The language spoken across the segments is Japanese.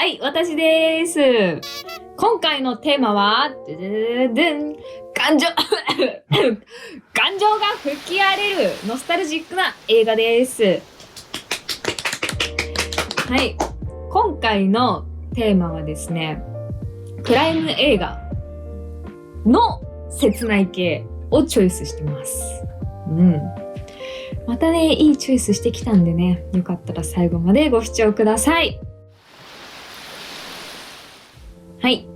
はい、私です。今回のテーマは、感情感情が吹き荒れるノスタルジックな映画です。はい、今回のテーマはですね、クライム映画の切ない系をチョイスしてます。またね、いいチョイスしてきたんでね、よかったら最後までご視聴ください。はい、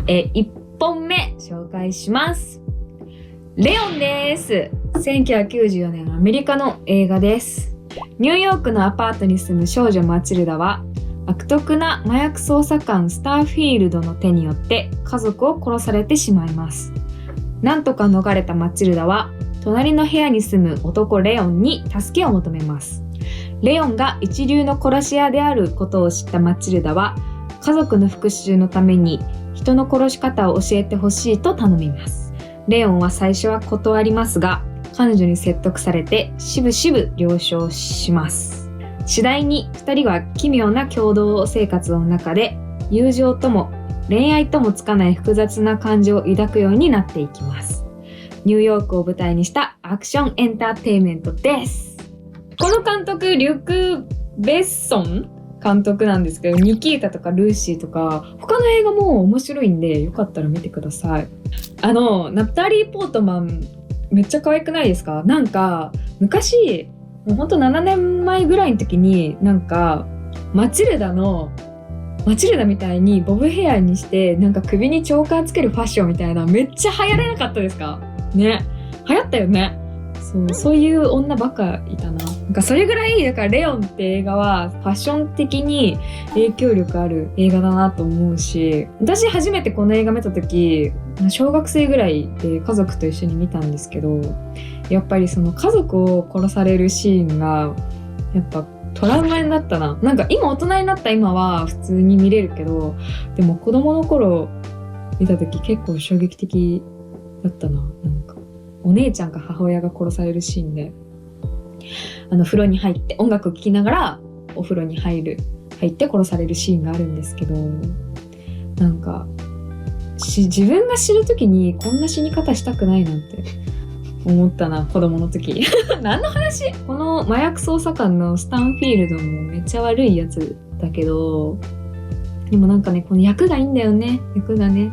1本目紹介します。レオンです。1994年アメリカの映画です。ニューヨークのアパートに住む少女マチルダは、悪徳な麻薬捜査官スターフィールドの手によって家族を殺されてしまいます。なんとか逃れたマチルダは、隣の部屋に住む男レオンに助けを求めます。レオンが一流の殺し屋であることを知ったマチルダは、家族の復讐のために人の殺し方を教えてほしいと頼みます。レオンは最初は断りますが、彼女に説得されてしぶしぶ了承します。次第に2人は奇妙な共同生活の中で友情とも恋愛ともつかない複雑な感情を抱くようになっていきます。ニューヨークを舞台にしたアクションエンターテインメントです。この監督、リュク・ベッソン監督なんですけど、ニキータとかルーシーとか他の映画も面白いんで、よかったら見てください。ナタリー・ポートマンめっちゃ可愛くないですか？なんか昔、もうほんと7年前ぐらいの時に、なんかマチルダみたいにボブヘアにしてなんか首にチョーカーつけるファッションみたいな、めっちゃ流行らなかったですかね。流行ったよね。そういう女ばっかいたな。なんかそれぐらい、だからレオンって映画はファッション的に影響力ある映画だなと思うし、私初めてこの映画見た時、小学生ぐらいで家族と一緒に見たんですけど、やっぱりその家族を殺されるシーンがやっぱトラウマになったな。なんか今大人になった今は普通に見れるけど、でも子供の頃見た時結構衝撃的だったな。なんかお姉ちゃんか母親が殺されるシーンで、風呂に入って音楽を聴きながらお風呂に入って殺されるシーンがあるんですけど、なんか自分が死ぬ時にこんな死に方したくないなんて思ったな、子供の時。何の話？この麻薬捜査官のスタンフィールドもめっちゃ悪いやつだけど、でもなんかね、この役がいいんだよね。役がね、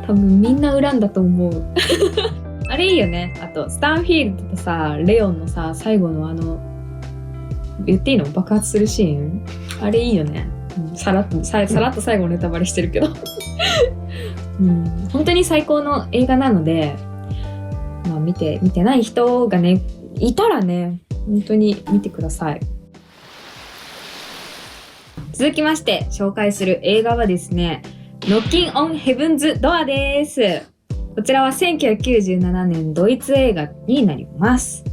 多分みんな恨んだと思う。あれいいよね。あとスタンフィールドとさ、レオンのさ、最後の言っていいの？爆発するシーン、あれいいよね。さらっと最後ネタバレしてるけど、本当に最高の映画なので、見てない人がねいたらね、本当に見てください。続きまして紹介する映画はですね、ノッキンオンヘブンズドアです。こちらは1997年ドイツ映画になります。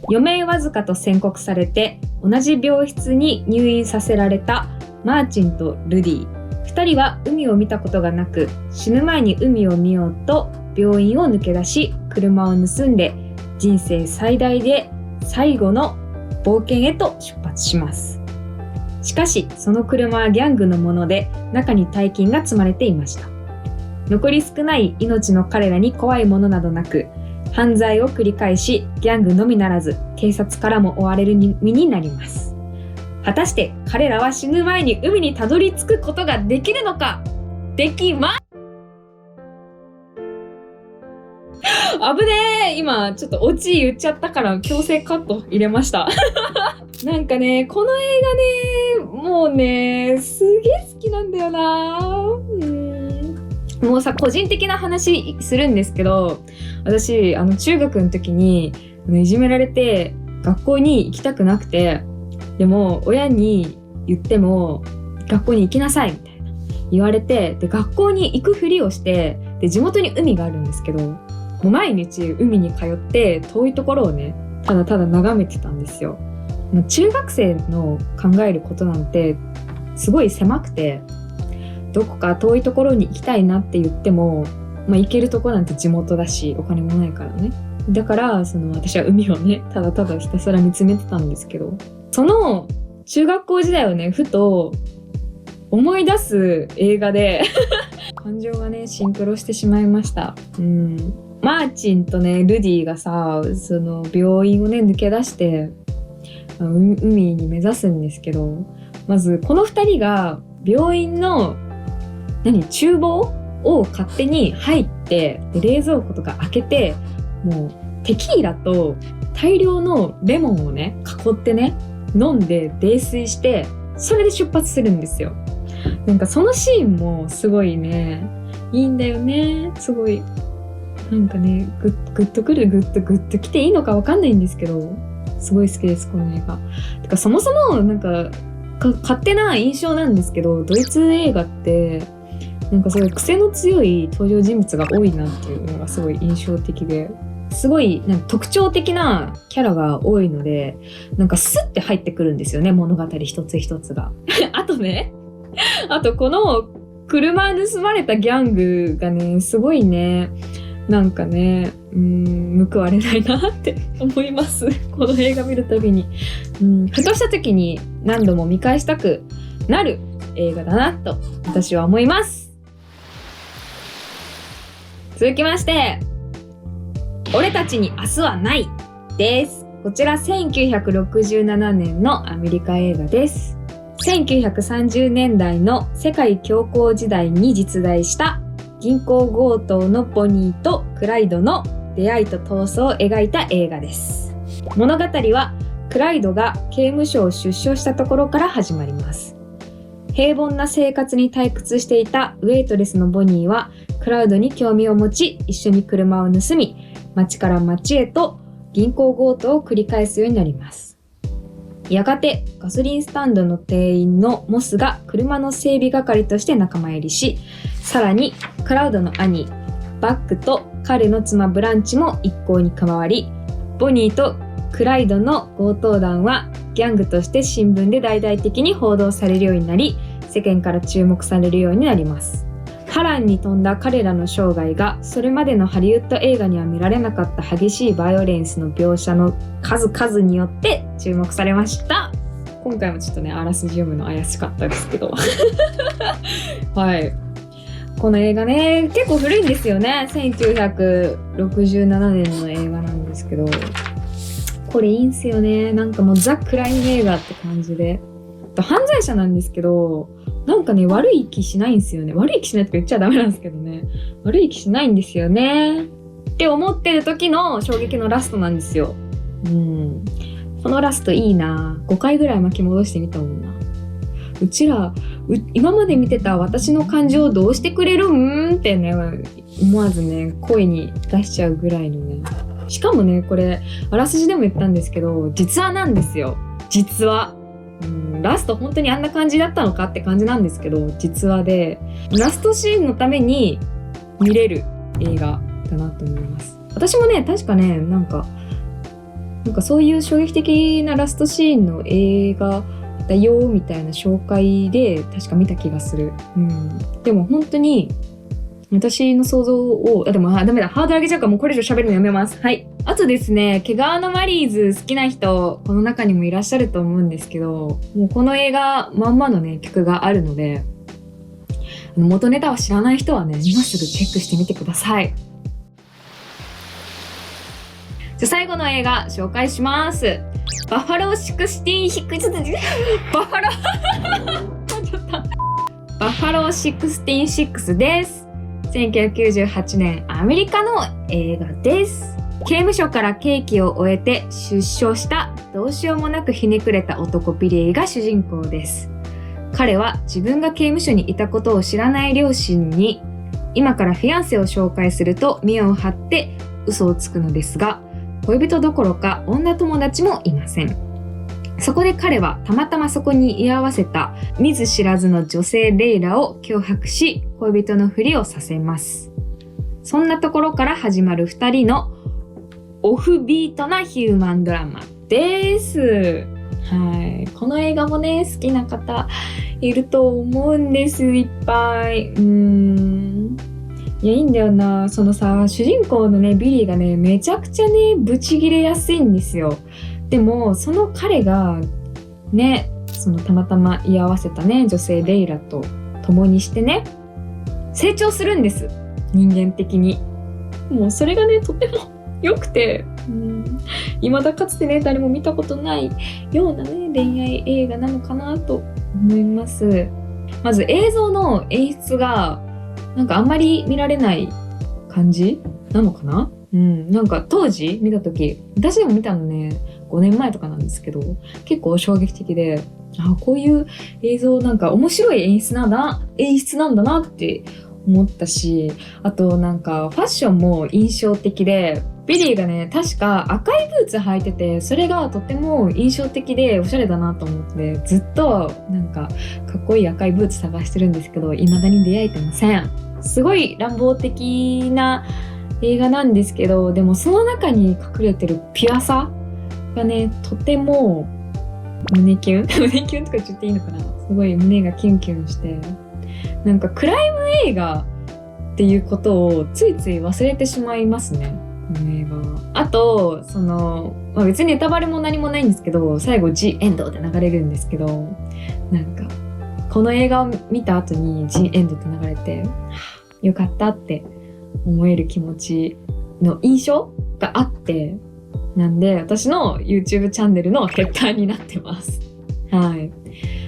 余命わずかと宣告されて同じ病室に入院させられたマーチンとルディ、2人は海を見たことがなく、死ぬ前に海を見ようと病院を抜け出し、車を盗んで人生最大で最後の冒険へと出発します。しかしその車はギャングのもので、中に大金が積まれていました。残り少ない命の彼らに怖いものなどなく、犯罪を繰り返し、ギャングのみならず警察からも追われる身になります。果たして彼らは死ぬ前に海にたどり着くことができるのか？できます。危ねえ、今ちょっとオチ言っちゃったから強制カット入れました。なんかね、この映画ね、もうね、すげえ好きなんだよな。もうさ、個人的な話するんですけど、私中学の時にいじめられて学校に行きたくなくて、でも親に言っても学校に行きなさいみたいな言われて、で学校に行くふりをして、で地元に海があるんですけど、もう毎日海に通って遠いところをね、ただただ眺めてたんですよ。中学生の考えることなんてすごい狭くて、どこか遠いところに行きたいなって言っても、行けるところなんて地元だしお金もないからね。だから私は海をね、ただただひたすら見つめてたんですけど、その中学校時代をね、ふと思い出す映画で感情がねシンクロしてしまいました。マーチンとねルディがさ、その病院をね抜け出して海に目指すんですけど、まずこの2人が病院の厨房を勝手に入って、で冷蔵庫とか開けて、もうテキーラと大量のレモンをね囲ってね飲んで泥酔して、それで出発するんですよ。なんかそのシーンもすごいねいいんだよね。すごいなんかねグッとくる、グッときていいのかわかんないんですけど、すごい好きですこの映画。てかそもそもなんか勝手な印象なんですけど、ドイツ映画ってなんかすごい癖の強い登場人物が多いなっていうのがすごい印象的で、すごいなんか特徴的なキャラが多いので、なんかスッて入ってくるんですよね、物語一つ一つがあとこの車盗まれたギャングがねすごいねなんかね報われないなって思いますこの映画見るたびに。ふとした時に何度も見返したくなる映画だなと私は思います。続きまして、俺たちに明日はないです。こちら1967年のアメリカ映画です。1930年代の世界恐慌時代に実在した銀行強盗のボニーとクライドの出会いと闘争を描いた映画です。物語はクライドが刑務所を出所したところから始まります。平凡な生活に退屈していたウェイトレスのボニーはクラウドに興味を持ち、一緒に車を盗み、町から町へと銀行強盗を繰り返すようになります。やがてガソリンスタンドの店員のモスが車の整備係として仲間入りし、さらにクラウドの兄バックと彼の妻ブランチも一行に加わり、ボニーとクライドの強盗団はギャングとして新聞で大々的に報道されるようになり、世間から注目されるようになります。波乱に富んだ彼らの生涯がそれまでのハリウッド映画には見られなかった激しいバイオレンスの描写の数々によって注目されました。今回もちょっとねあらすじ読むの怪しかったですけどはい、この映画ね結構古いんですよね。1967年の映画なんですけど、これいいんすよね。なんかもうザ・クライム映画って感じで、犯罪者なんですけど、なんかね悪い気しないんですよね。悪い気しないとか言っちゃダメなんですけどね、悪い気しないんですよねって思ってる時の衝撃のラストなんですよ。このラストいいな。5回ぐらい巻き戻してみたもんな。今まで見てた私の感情をどうしてくれるんってね思わずね声に出しちゃうぐらいのね。しかもねこれあらすじでも言ったんですけど、実話なんですよ。実話。ラスト本当にあんな感じだったのかって感じなんですけど、実話でラストシーンのために見れる映画だなと思います。私もね確かねなんかそういう衝撃的なラストシーンの映画だよみたいな紹介で確か見た気がする。でも本当に私の想像をダメだ、ハードル上げちゃうからもうこれ以上喋るのやめます。はい。あとですね、毛皮のマリーズ好きな人この中にもいらっしゃると思うんですけど、もうこの映画まんまのね曲があるので、元ネタは知らない人はね今すぐチェックしてみてください。じゃあ最後の映画紹介します。バッファロー16バッファロー16です。1998年アメリカの映画です。刑務所から刑期を終えて出所したどうしようもなくひねくれた男ビリーが主人公です。彼は自分が刑務所にいたことを知らない両親に今からフィアンセを紹介すると見栄を張って嘘をつくのですが、恋人どころか女友達もいません。そこで彼はたまたまそこに居合わせた見ず知らずの女性レイラを脅迫し、恋人のふりをさせます。そんなところから始まる2人のオフビートなヒューマンドラマです。はい、この映画もね好きな方いると思うんです。いっぱい。いやいいんだよな。そのさ主人公のねビリーがねめちゃくちゃねブチギレやすいんですよ。でもその彼がねそのたまたま居合わせたね女性レイラと共にしてね成長するんです、人間的に。もうそれがねとても良くて、未だかつてね誰も見たことないようなね恋愛映画なのかなと思います。まず映像の演出がなんかあんまり見られない感じなのかな。なんか当時見た時、私でも見たのね5年前とかなんですけど、結構衝撃的で、こういう映像なんか面白い演出なんだなって思ったし、あとなんかファッションも印象的で、ビリーがね確か赤いブーツ履いてて、それがとても印象的でおしゃれだなと思って、ずっとなんかかっこいい赤いブーツ探してるんですけど、未だに出会えてません。すごい乱暴的な映画なんですけど、でもその中に隠れてるピュアさがねとても胸キュン胸キュンとか言っていいのかな、すごい胸がキュンキュンして、なんかクライム映画っていうことをついつい忘れてしまいますね、この映画は。あとその、別にネタバレも何もないんですけど、最後 The End って流れるんですけど、なんかこの映画を見た後に The End って流れて、よかったって思える気持ちの印象があって、なんで私の YouTube チャンネルのヘッダーになってます。はい。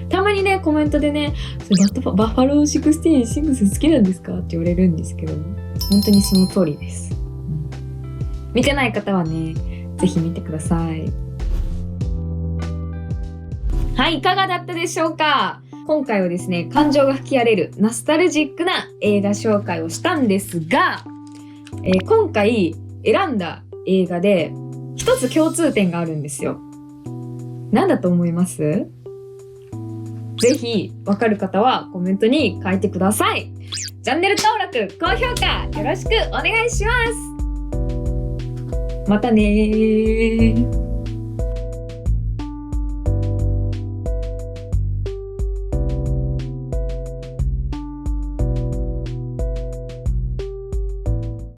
たまにねコメントでね、バッファロー66好きなんですかって言われるんですけど、本当にその通りです。見てない方はねぜひ見てください。はい、いかがだったでしょうか。今回はですね、感情が吹き荒れるノスタルジックな映画紹介をしたんですが、今回選んだ映画で一つ共通点があるんですよ。何だと思います？ぜひ分かる方はコメントに書いてください。チャンネル登録、高評価よろしくお願いします。またねー。